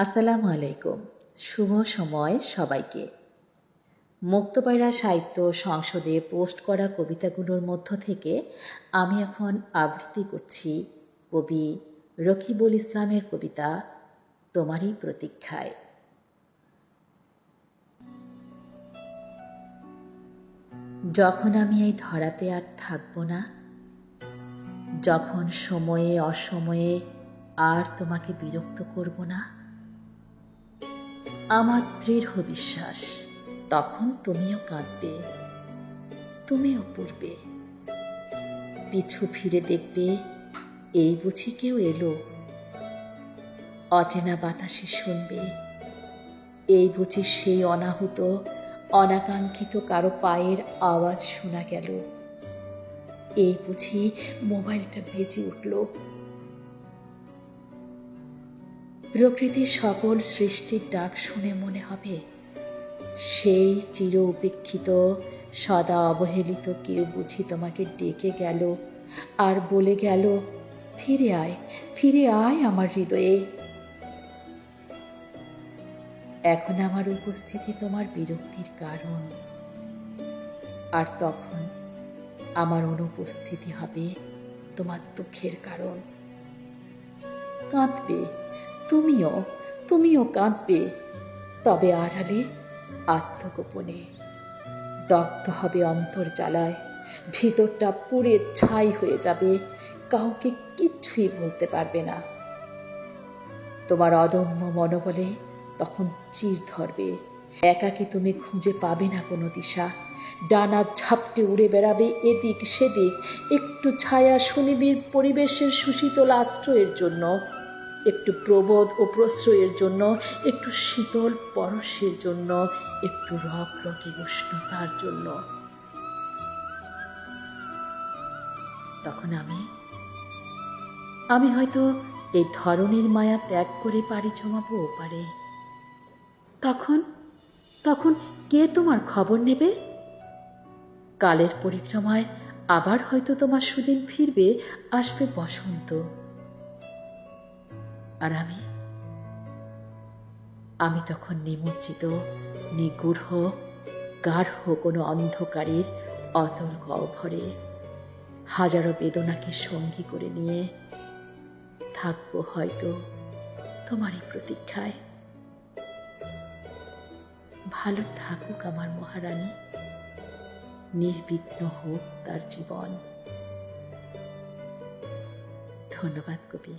আসসালামু আলাইকুম। শুভ সময় সবাইকে। মুক্তপায়রা সাহিত্য সংসদে পোস্ট করা কবিতাগুলোর মধ্য থেকে আমি এখন আবৃত্তি করছি কবি রকিবুল ইসলামের কবিতা তোমারই প্রতীক্ষায়। যখন আমি এই ধরাতে আর থাকব না, যখন সময়ে অসময়ে আর তোমাকে বিরক্ত করব না, আমার দৃঢ় বিশ্বাস তখন তুমিও কাঁদবে, তুমিও পড়বে, পিছু ফিরে দেখবে এই বুঝি কেউ এলো, অচেনা বাতাসে শুনবে এই বুঝি সেই অনাহুত অনাকাঙ্ক্ষিত কারো পায়ের আওয়াজ শোনা গেল, এই বুঝি মোবাইলটা বেজে উঠল। প্রকৃতির সকল সৃষ্টির ডাক শুনে মনে হবে সেই চির উপেক্ষিত সদা অবহেলিত কেউ বুঝি তোমাকে ডেকে গেল আর বলে গেল, ফিরে আয়, ফিরে আয় আমার হৃদয়ে। এখন আমার উপস্থিতি তোমার বিরক্তির কারণ, আর তখন আমার অনুপস্থিতি হবে তোমার দুঃখের কারণ। কাঁদবে, তুমিও কাঁদবে, তবে আড়ালে আত্মগোপনে। দগ্ধ হবে অন্তর্জালায়, ভিতরটা পুড়ে ছাই হয়ে যাবে, কাউকে কিচ্ছুই বলতে পারবে না। তোমার অদম্য মনোবলে তখন চির ধরবে, একাকী তুমি খুঁজে পাবে না কোনো দিশা, ডানা ঝাপটে উড়ে বেড়াবে এদিক সেদিক, একটু ছায়া সুনিবিড় পরিবেশের সুশীতল আশ্রয়ের জন্য, একটু প্রবোধ ও প্রশ্রয়ের জন্য, একটু শীতল পরশের জন্য, একটু রকরকে উষ্ণতার জন্য। তখন আমি হয়তো এই ধরনের মায়া ত্যাগ করে পাড়ি জমাবো ওপারে। তখন কে তোমার খবর নেবে? কালের পরিক্রমায় আবার হয়তো তোমার সুদিন ফিরবে, আসবে বসন্ত। আর আমি তখন নিমজ্জিত নিগূঢ় গাঢ় কোনো অন্ধকারের অতল গহ্বরে হাজারো বেদনাকে সঙ্গী করে নিয়ে থাকবো হয়তো তোমারই প্রতীক্ষায়। ভালো থাকুক আমার মহারানী, নির্বিঘ্ন হোক তার জীবন। ধন্যবাদ কবি।